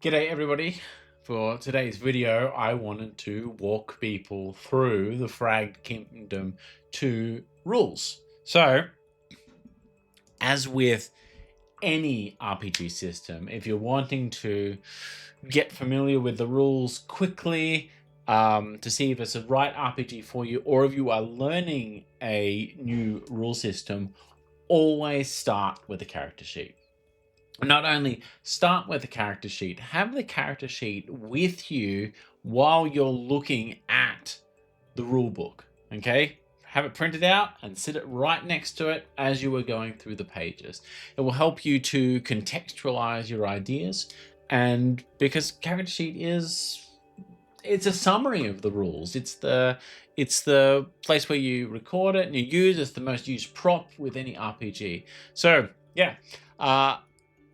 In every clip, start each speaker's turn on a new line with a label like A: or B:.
A: G'day everybody. For today's video, I wanted to walk people through the Fragged Kingdom 2 rules. So, as with any RPG system, if you're wanting to get familiar with the rules quickly, to see if it's the right RPG for you, or if you are learning a new rule system, always start with a character sheet. Not only start with the character sheet, have the character sheet with you while you're looking at the rule book. Okay, have it printed out and sit it right next to it as you are going through the pages. It will help you to contextualize your ideas, and because character sheet it's a summary of the rules. It's the place where you record it and you use. It's the most used prop with any RPG. So yeah,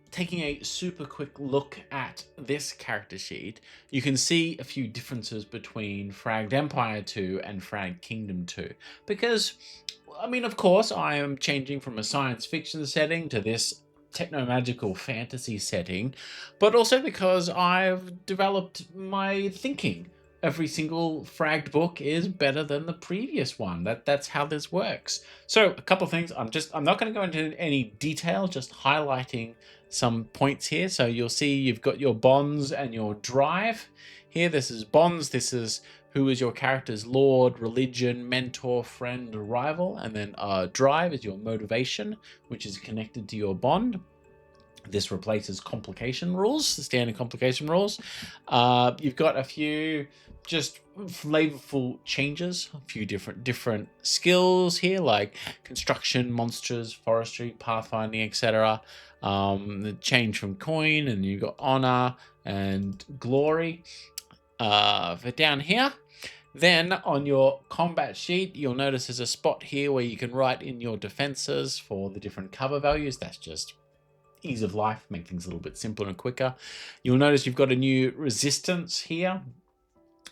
A: taking a super quick look at this character sheet, you can see a few differences between Fragged Empire 2 and Fragged Kingdom 2. Because, I mean, of course, I am changing from a science fiction setting to this techno-magical fantasy setting, but also because I've developed my thinking. Every single Fragged book is better than the previous one. That's how this works. So a couple of things. I'm not going to go into any detail, just highlighting some points here. So you'll see you've got your bonds and your drive. Here, this is bonds. This is who is your character's lord, religion, mentor, friend, rival. And then drive is your motivation, which is connected to your bond. This replaces complication rules, the standard complication rules. You've got a few just flavorful changes, a few different skills here, like construction, monsters, forestry, pathfinding, etc. The change from coin, and you've got honor and glory. For down here, then on your combat sheet, you'll notice there's a spot here where you can write in your defenses for the different cover values. That's just ease of life, make things a little bit simpler and quicker. You'll notice you've got a new resistance here.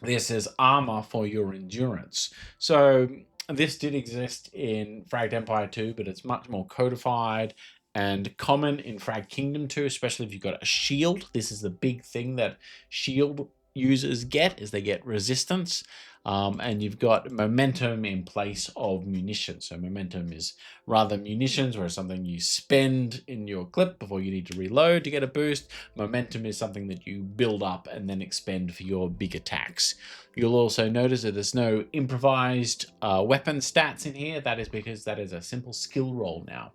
A: This is armor for your endurance. So this did exist in Fragged Empire 2, but it's much more codified and common in Fragged Kingdom 2, especially if you've got a shield. This is the big thing that shield users get, is they get resistance. And you've got momentum in place of munitions. So momentum is rather munitions, or something you spend in your clip before you need to reload to get a boost. Momentum is something that you build up and then expend for your big attacks. You'll also notice that there's no improvised weapon stats in here. That is because that is a simple skill roll now.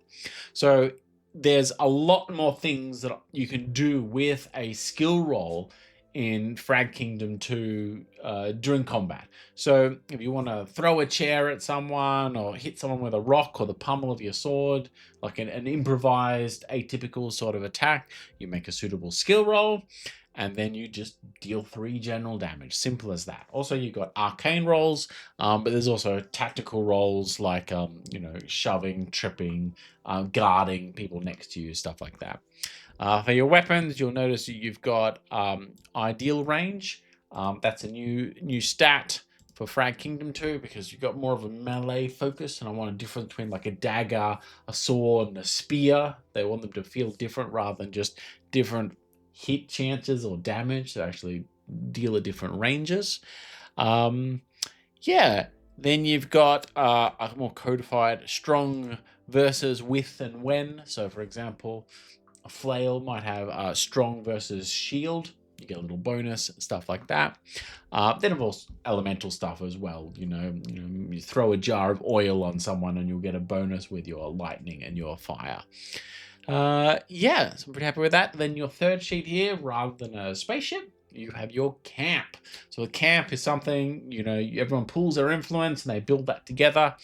A: So there's a lot more things that you can do with a skill roll in Frag Kingdom 2 during combat. So if you want to throw a chair at someone or hit someone with a rock or the pummel of your sword, like an improvised atypical sort of attack, you make a suitable skill roll, and then you just deal 3 general damage. Simple as that. Also, you've got arcane rolls, but there's also tactical rolls like shoving, tripping, guarding people next to you, stuff like that. For your weapons, you'll notice you've got ideal range. That's a new stat for Frag Kingdom 2, because you've got more of a melee focus, and I want a difference between like a dagger, a sword, and a spear. They want them to feel different rather than just different hit chances or damage. They actually deal at different ranges. Yeah, then you've got a more codified strong versus with and when. So for example, a flail might have strong versus shield. You get a little bonus, stuff like that. Then, of course, elemental stuff as well. You throw a jar of oil on someone and you'll get a bonus with your lightning and your fire. Yeah, so I'm pretty happy with that. Then your third sheet here, rather than a spaceship, you have your camp. So a camp is something, everyone pools their influence and they build that together,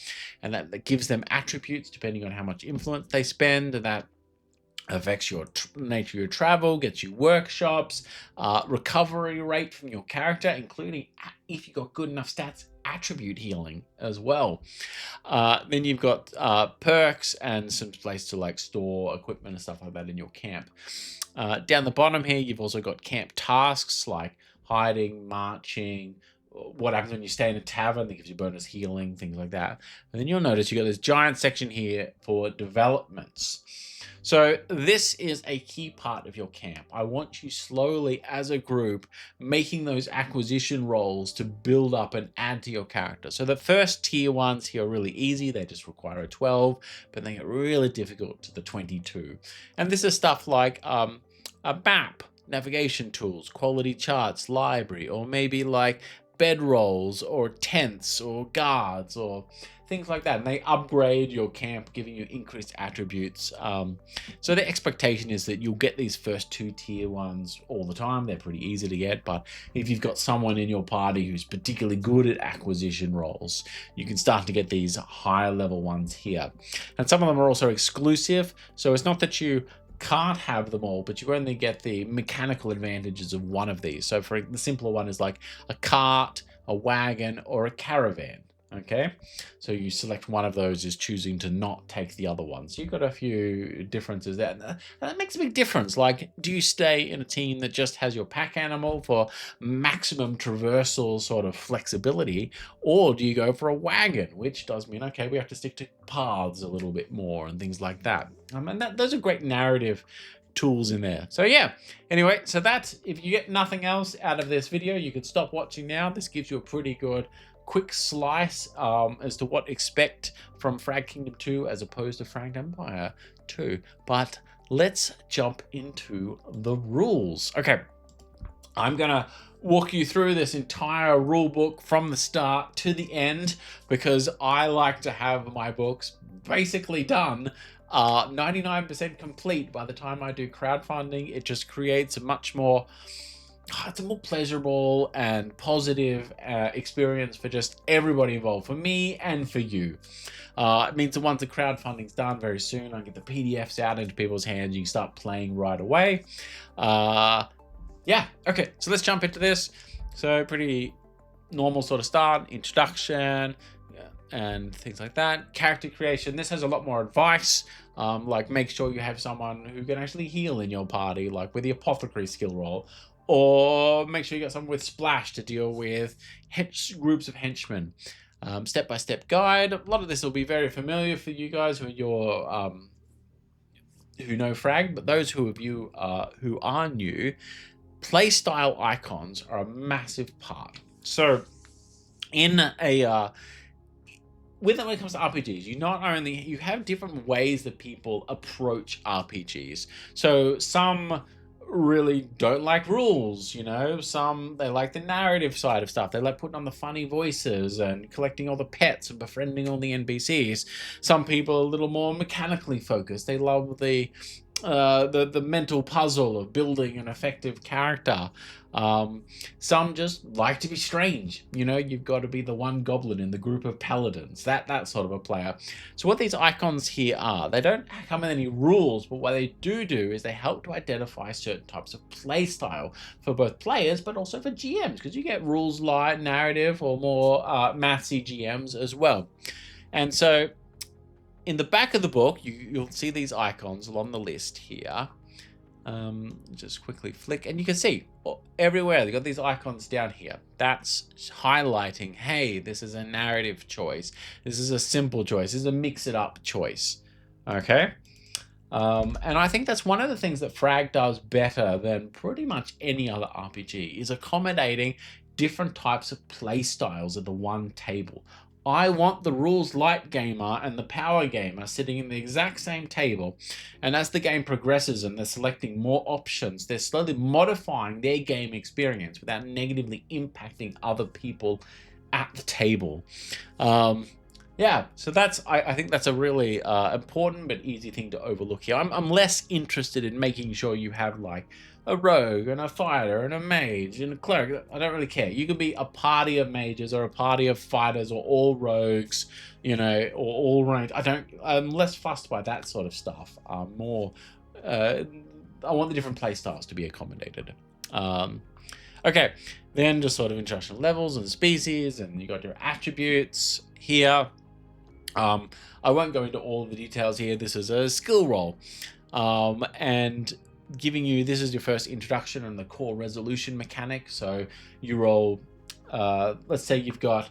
A: and that gives them attributes depending on how much influence they spend, and that affects your nature of your travel, gets you workshops, recovery rate from your character, including, if you got good enough stats, attribute healing as well. Then you've got perks and some place to like store equipment and stuff like that in your camp. Down the bottom here, you've also got camp tasks like hiding, marching, what happens when you stay in a tavern. That gives you bonus healing, things like that. And then you'll notice you got this giant section here for developments. So this is a key part of your camp. I want you slowly as a group making those acquisition rolls to build up and add to your character. So the first tier ones here are really easy. They just require a 12, but they get really difficult to the 22. And this is stuff like a map, navigation tools, quality charts, library, or maybe like bedrolls or tents or guards or things like that. And they upgrade your camp, giving you increased attributes. So the expectation is that you'll get these first 2 tier ones all the time. They're pretty easy to get, but if you've got someone in your party who's particularly good at acquisition roles, you can start to get these higher level ones here. And some of them are also exclusive, so it's not that you can't have them all, but you only get the mechanical advantages of one of these. So for the simpler one is like a cart, a wagon, or a caravan. Okay, so you select one of those as choosing to not take the other one. So you've got a few differences there. And that makes a big difference. Like, do you stay in a team that just has your pack animal for maximum traversal sort of flexibility, or do you go for a wagon, which does mean, okay, we have to stick to paths a little bit more and things like that. And those are great narrative tools in there. So yeah, anyway, so that's, if you get nothing else out of this video, you can stop watching now. This gives you a pretty good quick slice as to what expect from Fragged Kingdom 2 as opposed to Fragged Empire 2. But let's jump into the rules. Okay, I'm gonna walk you through this entire rule book from the start to the end, because I like to have my books basically done 99% complete by the time I do crowdfunding. It just creates a much more, it's a more pleasurable and positive experience for just everybody involved, for me and for you. It means that once the crowdfunding's done very soon, I get the PDFs out into people's hands. You can start playing right away. Yeah, okay, so let's jump into this. So pretty normal sort of start, introduction, and things like that. Character creation, this has a lot more advice, like make sure you have someone who can actually heal in your party, like with the apothecary skill roll, or make sure you got someone with splash to deal with groups of henchmen. Step-by-step guide. A lot of this will be very familiar for you guys who are who know Frag, but those who are new, playstyle icons are a massive part. So in a when it comes to RPGs, you have different ways that people approach RPGs. So some really don't like rules, you know. Some, they like the narrative side of stuff. They like putting on the funny voices and collecting all the pets and befriending all the NPCs. Some people are a little more mechanically focused. They love the mental puzzle of building an effective character. Some just like to be strange. You know, you've got to be the one goblin in the group of paladins, that sort of a player. So what these icons here are, they don't come with any rules, but what they do is they help to identify certain types of play style for both players, but also for GMs, because you get rules light, narrative, or more mathsy GMs as well. And so in the back of the book, you'll see these icons along the list here. Just quickly flick, and you can see everywhere they've got these icons down here. That's highlighting, hey, this is a narrative choice. This is a simple choice. This is a mix-it-up choice. Okay? And I think that's one of the things that Frag does better than pretty much any other RPG, is accommodating different types of play styles at the one table. I want the rules light gamer and the power gamer sitting in the exact same table, and as the game progresses and they're selecting more options, they're slowly modifying their game experience without negatively impacting other people at the table. Yeah, so that's, I think that's a really important but easy thing to overlook here. I'm less interested in making sure you have like a rogue and a fighter and a mage and a cleric. I don't really care. You could be a party of mages or a party of fighters or all rogues, you know, or all ranged. I'm less fussed by that sort of stuff. More, I want the different play styles to be accommodated. Okay, then just sort of introduction levels and species, and you got your attributes here. I won't go into all the details here. This is a skill roll, and giving you, this is your first introduction on the core resolution mechanic. So you roll let's say you've got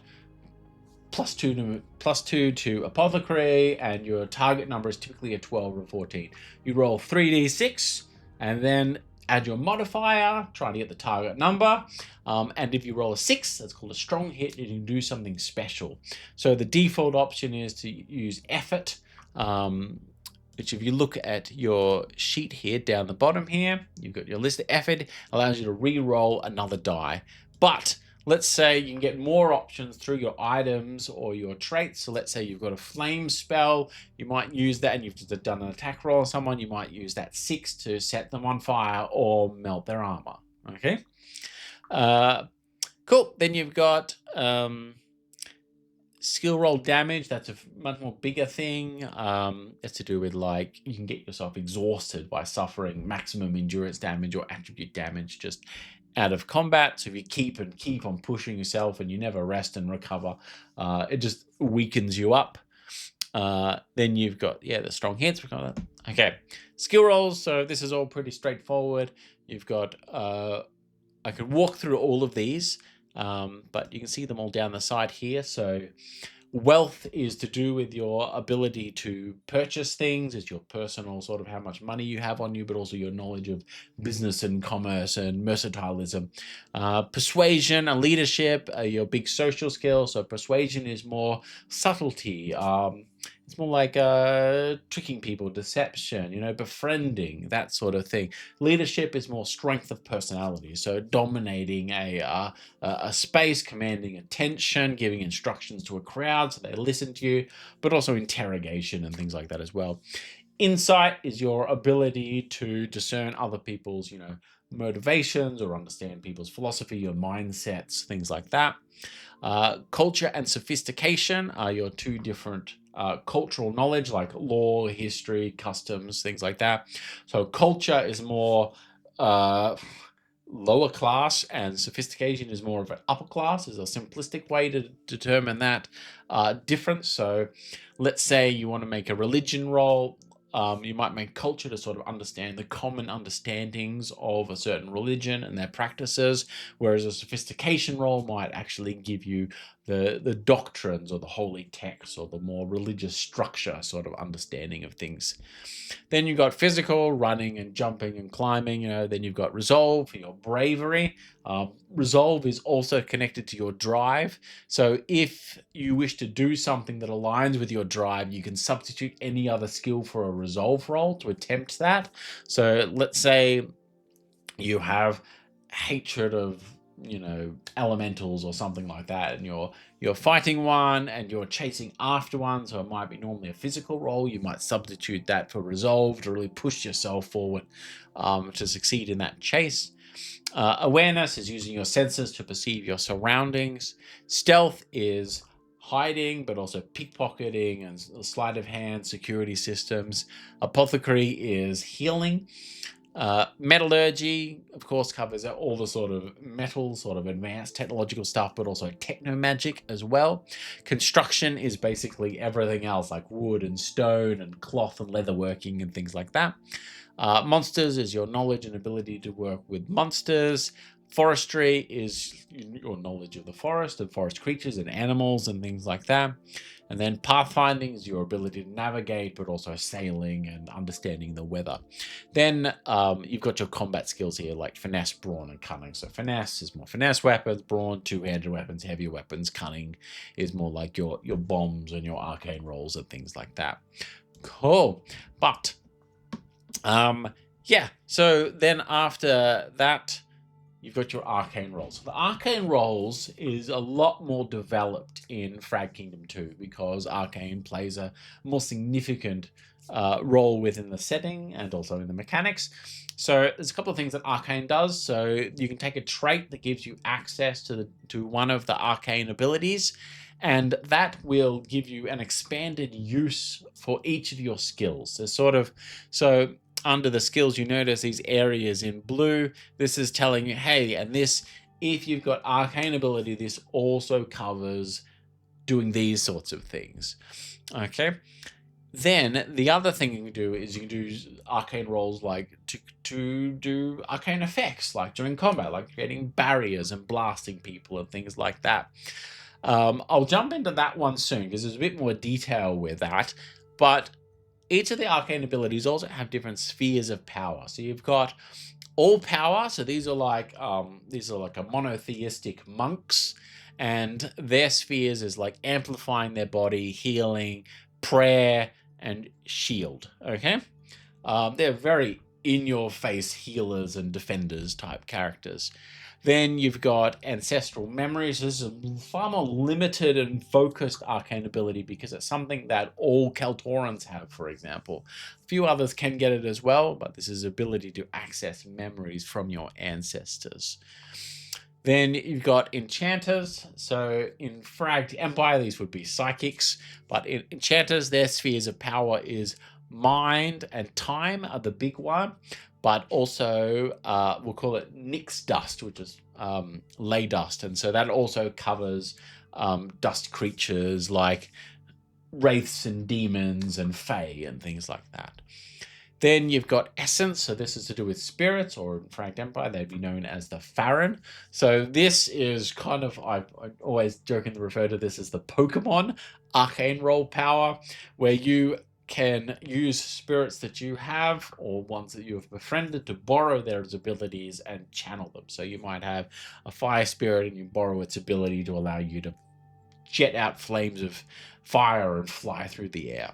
A: +2 to apothecary, and your target number is typically a 12 or 14. You roll 3d6 and then add your modifier, try to get the target number. And if you roll a 6, that's called a strong hit, you can do something special. So the default option is to use effort, which if you look at your sheet here down the bottom here, you've got your list of effort, allows you to re-roll another die. But let's say you can get more options through your items or your traits. So let's say you've got a flame spell, you might use that, and you've just done an attack roll on someone, you might use that 6 to set them on fire or melt their armor. Okay. Cool. Then you've got skill roll damage. That's a much more bigger thing. It's to do with, like, you can get yourself exhausted by suffering maximum endurance damage or attribute damage just out of combat. So if you keep on pushing yourself and you never rest and recover, it just weakens you up. Then you've got, the strong hits. Okay, skill rolls. So this is all pretty straightforward. You've got, I could walk through all of these, but you can see them all down the side here. So wealth is to do with your ability to purchase things. It's your personal sort of how much money you have on you, but also your knowledge of business and commerce and mercantilism. Persuasion and leadership are your big social skills. So persuasion is more subtlety. It's more like tricking people, deception, befriending, that sort of thing. Leadership is more strength of personality, so dominating a space, commanding attention, giving instructions to a crowd so they listen to you, but also interrogation and things like that as well. Insight is your ability to discern other people's, motivations or understand people's philosophy, your mindsets, things like that. Culture and sophistication are your two different cultural knowledge, like law, history, customs, things like that. So culture is more lower class, and sophistication is more of an upper class, is a simplistic way to determine that difference. So let's say you want to make a religion roll. You might make culture to sort of understand the common understandings of a certain religion and their practices, whereas a sophistication role might actually give you the doctrines or the holy texts or the more religious structure sort of understanding of things. Then you've got physical, running and jumping and climbing. Then you've got resolve for your bravery. Resolve is also connected to your drive. So if you wish to do something that aligns with your drive, you can substitute any other skill for a resolve roll to attempt that. So let's say you have hatred of elementals or something like that, and you're fighting one and you're chasing after one, so it might be normally a physical role. You might substitute that for resolve to really push yourself forward to succeed in that chase. Awareness is using your senses to perceive your surroundings. Stealth is hiding, but also pickpocketing and sleight of hand, security systems. Apothecary is healing. Metallurgy, of course, covers all the sort of metal, sort of advanced technological stuff, but also techno-magic as well. Construction is basically everything else, like wood and stone and cloth and leatherworking and things like that. Monsters is your knowledge and ability to work with monsters. Forestry is your knowledge of the forest and forest creatures and animals and things like that. And then pathfinding is your ability to navigate, but also sailing and understanding the weather. Then you've got your combat skills here, like finesse, brawn, and cunning. So finesse is more finesse weapons, brawn, two-handed weapons, heavier weapons. Cunning is more like your bombs and your arcane rolls and things like that. Cool. But so then after that, you've got your arcane rolls. The arcane rolls is a lot more developed in Frag Kingdom 2 because arcane plays a more significant role within the setting and also in the mechanics. So there's a couple of things that arcane does. So you can take a trait that gives you access to one of the arcane abilities, and that will give you an expanded use for each of your skills. So under the skills, you notice these areas in blue. This is telling you, hey, and this, if you've got arcane ability, this also covers doing these sorts of things. Okay. Then the other thing you can do is you can do arcane rolls like to do arcane effects, like during combat, like creating barriers and blasting people and things like that. I'll jump into that one soon because there's a bit more detail with that. But each of the arcane abilities also have different spheres of power. So you've got all power. So these are like a monotheistic monks, and their spheres is like amplifying their body, healing, prayer, and shield. Okay, they're very in-your-face healers and defenders type characters. Then you've got ancestral memories. This is a far more limited and focused arcane ability because it's something that all Kaltorans have, for example. A few others can get it as well, but this is ability to access memories from your ancestors. Then you've got enchanters. So in Fragged Empire, these would be psychics, but in enchanters, their spheres of power is mind and time are the big one, but also we'll call it Nyx dust, which is ley dust, and so that also covers dust creatures like wraiths and demons and fae and things like that. Then you've got essence, so this is to do with spirits, or in Fragged Empire, they'd be known as the Farron. So this is kind of, I always jokingly refer to this as the Pokemon arcane roll power, where you can use spirits that you have or ones that you have befriended to borrow their abilities and channel them. So you might have a fire spirit and you borrow its ability to allow you to jet out flames of fire and fly through the air.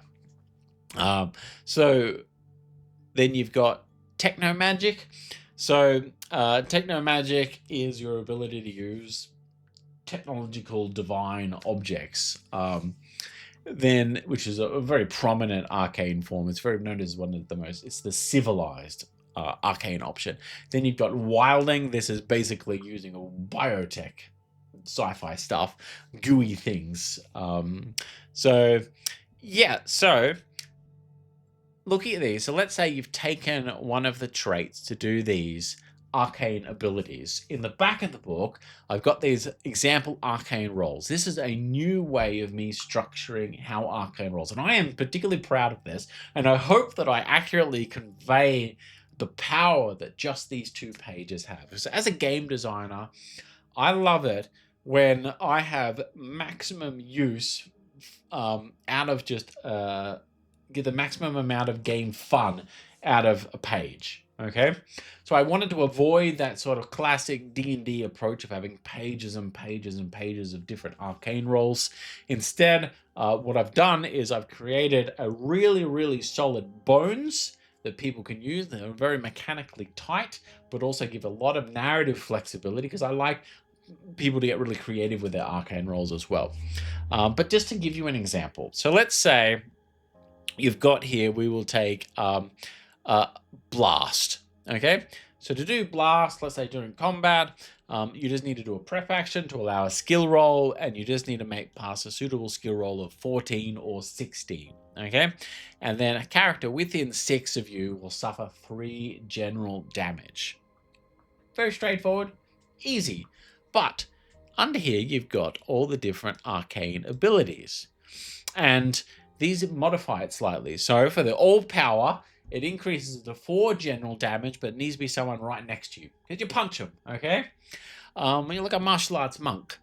A: So then you've got techno magic. So techno magic is your ability to use technological divine objects. Then, which is a very prominent arcane form. It's very known as one of the most, it's the civilized arcane option. Then you've got wilding. This is basically using a biotech, sci-fi stuff, gooey things. So looking at these, so let's say you've taken one of the traits to do these arcane abilities. In the back of the book, I've got these example arcane rolls. This is a new way of me structuring how arcane rolls, and I am particularly proud of this, and I hope that I accurately convey the power that just these 2 pages have. So as a game designer, I love it when I have maximum use out of just get the maximum amount of game fun out of a page. Okay, so I wanted to avoid that sort of classic D&D approach of having pages and pages and pages of different arcane rolls. Instead, what I've done is I've created a really, really solid bones that people can use. They're very mechanically tight, but also give a lot of narrative flexibility because I like people to get really creative with their arcane rolls as well. But just to give you an example, so let's say you've got here, we will take blast. Okay, so to do blast, let's say during combat, you just need to do a prep action to allow a skill roll, and you just need to pass a suitable skill roll of 14 or 16. Okay, and then a character within 6 of you will suffer 3 general damage. Very straightforward, easy. But under here, you've got all the different arcane abilities, and these modify it slightly. So for the all power, it increases to 4 general damage, but it needs to be someone right next to you. Because you punch them, okay? When you're like a martial arts monk.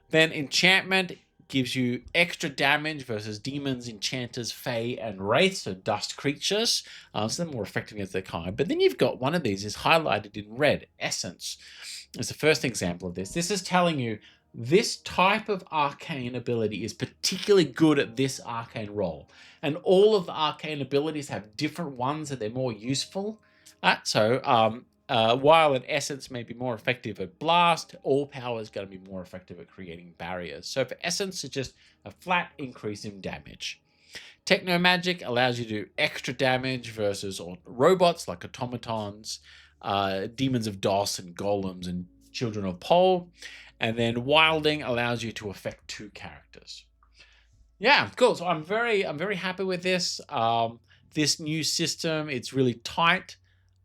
A: Then enchantment gives you extra damage versus demons, enchanters, fae, and wraiths, so dust creatures. So they're more effective against their kind. But then you've got one of these is highlighted in red, essence. It's the first example of this. This is telling you this type of arcane ability is particularly good at this arcane roll. And all of the arcane abilities have different ones that they're more useful at. So while an essence may be more effective at blast, all power is going to be more effective at creating barriers. So for essence, it's just a flat increase in damage. Techno magic allows you to do extra damage versus robots like automatons, demons of DOS and golems and children of Pole. And then wilding allows you to affect 2 characters. Yeah, cool. So I'm very happy with this. This new system, it's really tight.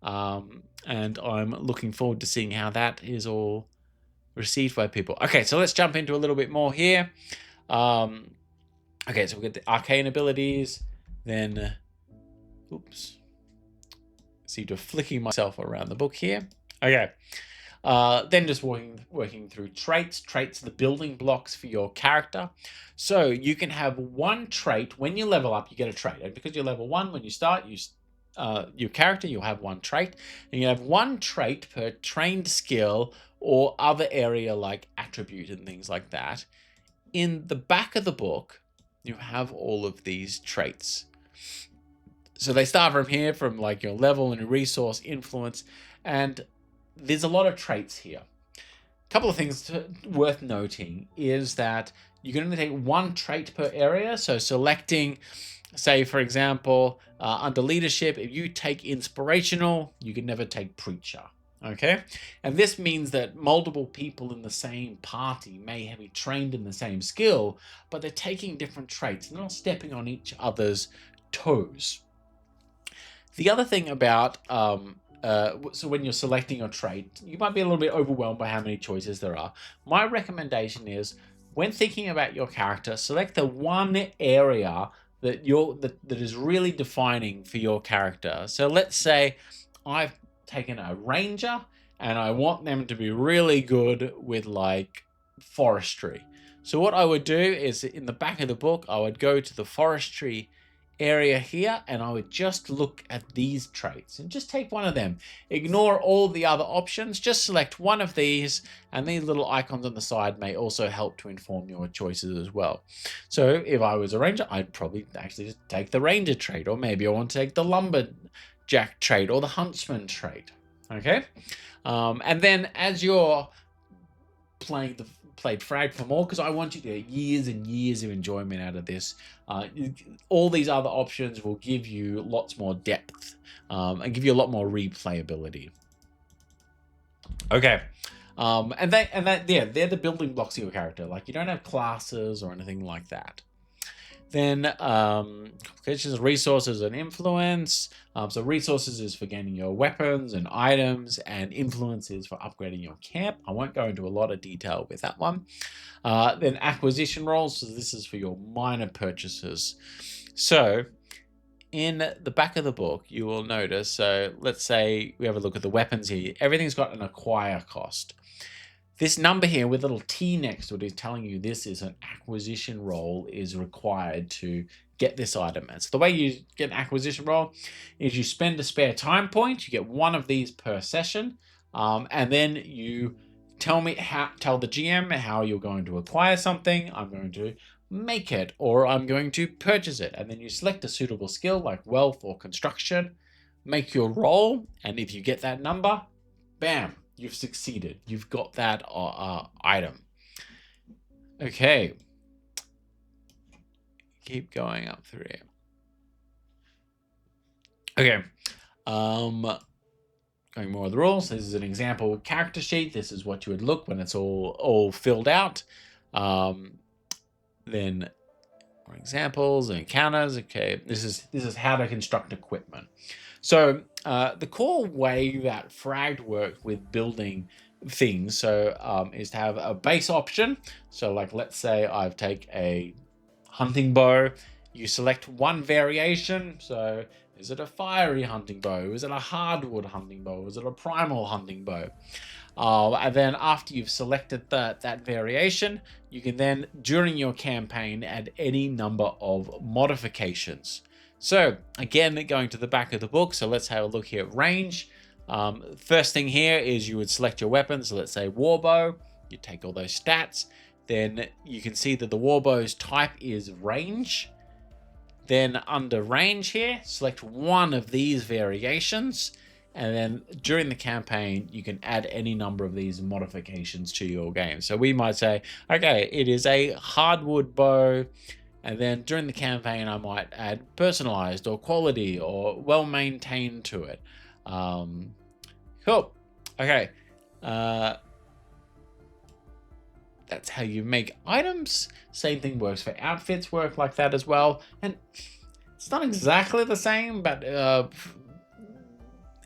A: And I'm looking forward to seeing how that is all received by people. Okay, so let's jump into a little bit more here. Okay, so we get the arcane abilities. Then, oops, seem to flicking myself around the book here. Okay. Then just working through traits. Traits are the building blocks for your character. So you can have one trait. When you level up, you get a trait. And because you're level 1, when you start, your character, you'll have one trait. And you have one trait per trained skill or other area like attribute and things like that. In the back of the book, you have all of these traits. So they start from here, from like your level and resource, influence, and there's a lot of traits here. A couple of things worth noting is that you can only take one trait per area. So selecting, say, for example, under leadership, if you take inspirational, you can never take preacher. Okay, and this means that multiple people in the same party may be trained in the same skill, but they're taking different traits. They're not stepping on each other's toes. The other thing about so when you're selecting your trait, you might be a little bit overwhelmed by how many choices there are. My recommendation is, when thinking about your character, select the one area that that is really defining for your character. So let's say I've taken a ranger and I want them to be really good with like forestry. So what I would do is, in the back of the book, I would go to the forestry area here and I would just look at these traits and just take one of them. Ignore all the other options, just select one of these, and these little icons on the side may also help to inform your choices as well. So if I was a ranger, I'd probably actually just take the ranger trait, or maybe I want to take the lumberjack trait or the huntsman trait. Okay, and then as you're played Fragged for more, because I want you to get years and years of enjoyment out of this. All these other options will give you lots more depth and give you a lot more replayability. Okay, yeah, they're the building blocks of your character. Like, you don't have classes or anything like that. Then complications, resources, and influence. So resources is for gaining your weapons and items, and influence is for upgrading your camp. I won't go into a lot of detail with that one. Then acquisition roles. So this is for your minor purchases. So in the back of the book, you will notice, so let's say we have a look at the weapons here. Everything's got an acquire cost. This number here with a little T next to it is telling you this is an acquisition role is required to get this item. And so the way you get an acquisition role is you spend a spare time point. You get one of these per session. And then you tell the GM how you're going to acquire something. I'm going to make it, or I'm going to purchase it. And then you select a suitable skill like wealth or construction, make your roll. And if you get that number, bam, you've succeeded. You've got that item. Okay. Keep going up through here. Okay. Going more of the rules. This is an example character sheet. This is what you would look when it's all filled out. Then more examples and encounters. Okay. This is how to construct equipment. So the core way that Fragged works with building things, is to have a base option. So like, let's say I've taken a hunting bow. You select one variation. So is it a fiery hunting bow? Is it a hardwood hunting bow? Is it a primal hunting bow? And then after you've selected that variation, you can then, during your campaign, add any number of modifications. So again, going to the back of the book, so let's have a look here at range. First thing here is you would select your weapon. So let's say warbow. You take all those stats. Then you can see that the warbow's type is range. Then under range here, select one of these variations. And then during the campaign, you can add any number of these modifications to your game. So we might say, okay, it is a hardwood bow. And then during the campaign, I might add personalized or quality or well-maintained to it. Cool. Okay. That's how you make items. Same thing works for outfits, work like that as well. And it's not exactly the same, but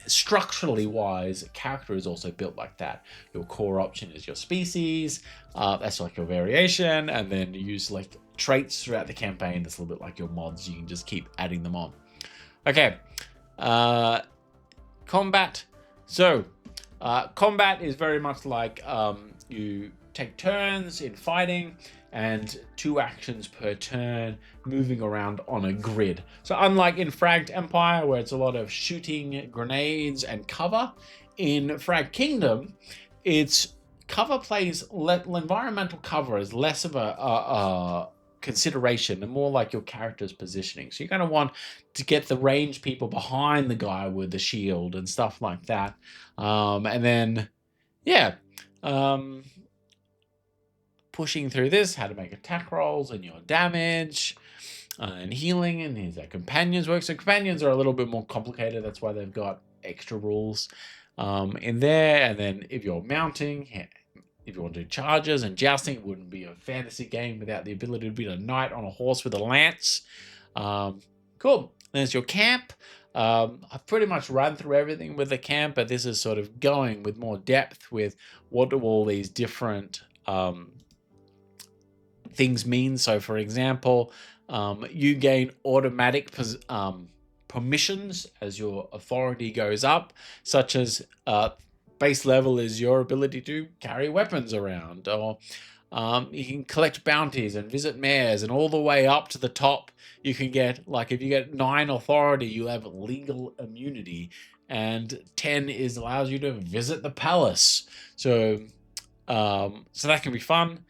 A: structurally wise, character is also built like that. Your core option is your species. That's like your variation, and then you use like traits throughout the campaign. That's a little bit like your mods. You can just keep adding them on. Okay, combat. So combat is very much like you take turns in fighting and 2 actions per turn moving around on a grid. So unlike in Fragged Empire, where it's a lot of shooting grenades and cover, in Fragged Kingdom, it's cover plays, environmental cover is less of a consideration and more like your character's positioning. So you're going to want to get the ranged people behind the guy with the shield and stuff like that. And then, yeah, pushing through this, how to make attack rolls and your damage and healing, and here's how companions work. So companions are a little bit more complicated. That's why they've got extra rules in there. And then if you're mounting, if you want to do charges and jousting, it wouldn't be a fantasy game without the ability to be a knight on a horse with a lance. Cool. There's your camp. I've pretty much run through everything with the camp, but this is sort of going with more depth with what do all these different things mean. So for example, you gain automatic permissions as your authority goes up, such as base level is your ability to carry weapons around, or you can collect bounties and visit mayors, and all the way up to the top you can get, like, if you get 9 authority, you have legal immunity, and 10 allows you to visit the palace. So so that can be fun,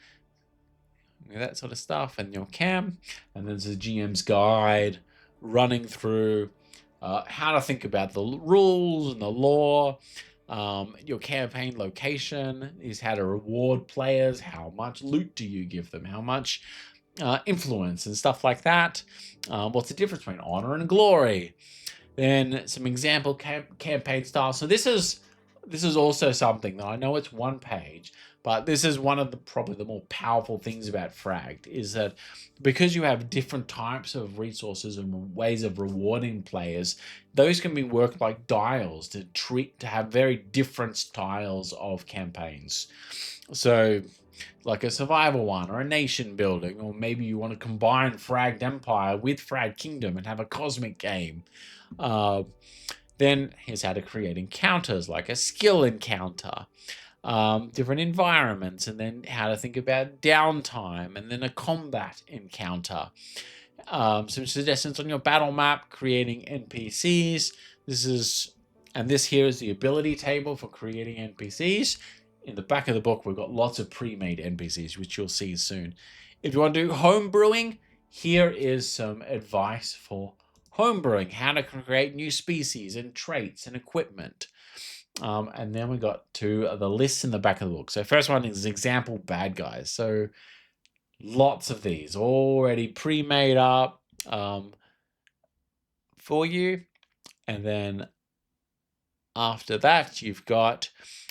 A: that sort of stuff. And your cam, and there's a GM's guide running through how to think about the rules and the law. Your campaign location is how to reward players, how much loot do you give them, how much influence and stuff like that. What's the difference between honor and glory? Then some example campaign styles. So this is also something that I know it's 1 page, but this is one of the probably the more powerful things about Fragged, is that because you have different types of resources and ways of rewarding players, those can be worked like dials to have very different styles of campaigns. So like a survival one, or a nation building, or maybe you want to combine Fragged Empire with Fragged Kingdom and have a cosmic game. Then here's how to create encounters, like a skill encounter, different environments, and then how to think about downtime, and then a combat encounter. Some suggestions on your battle map, creating NPCs. This here is the ability table for creating NPCs. In the back of the book, we've got lots of pre-made NPCs, which you'll see soon. If you want to do home brewing, here is some advice for homebrewing, how to create new species and traits and equipment. And then we got to the lists in the back of the book. So first one is example bad guys. So lots of these already pre-made up for you. And then after that, you've got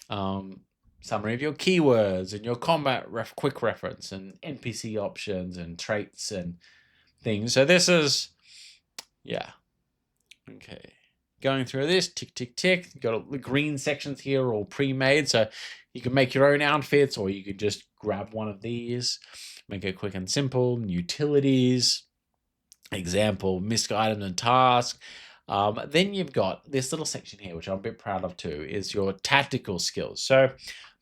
A: summary of your keywords and your combat quick reference and NPC options and traits and things. So this is, yeah. Okay. Going through this, tick, tick, tick. You've got the green sections here all pre-made. So you can make your own outfits, or you could just grab one of these, make it quick and simple. Utilities, example, misguided and task. Then you've got this little section here, which I'm a bit proud of too, is your tactical skills. So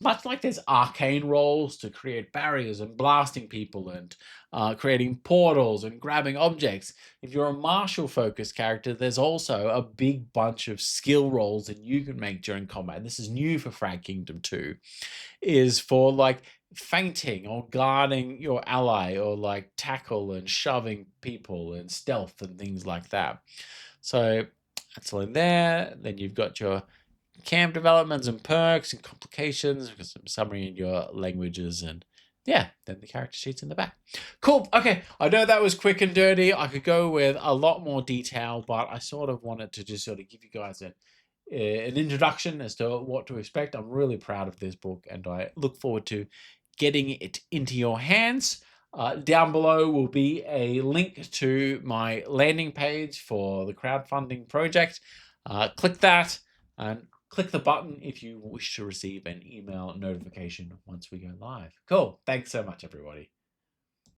A: much like there's arcane roles to create barriers and blasting people and creating portals and grabbing objects, if you're a martial focused character, there's also a big bunch of skill rolls that you can make during combat. And this is new for Fragged Kingdom 2, is for like feinting or guarding your ally, or like tackle and shoving people and stealth and things like that. So that's all in there. Then you've got your camp developments and perks and complications. We've got some summary in your languages, and yeah, then the character sheets in the back. Cool. Okay, I know that was quick and dirty. I could go with a lot more detail, but I sort of wanted to just sort of give you guys an introduction as to what to expect. I'm really proud of this book, and I look forward to getting it into your hands. Down below will be a link to my landing page for the crowdfunding project. Click that. And click the button if you wish to receive an email notification once we go live. Cool. Thanks so much, everybody.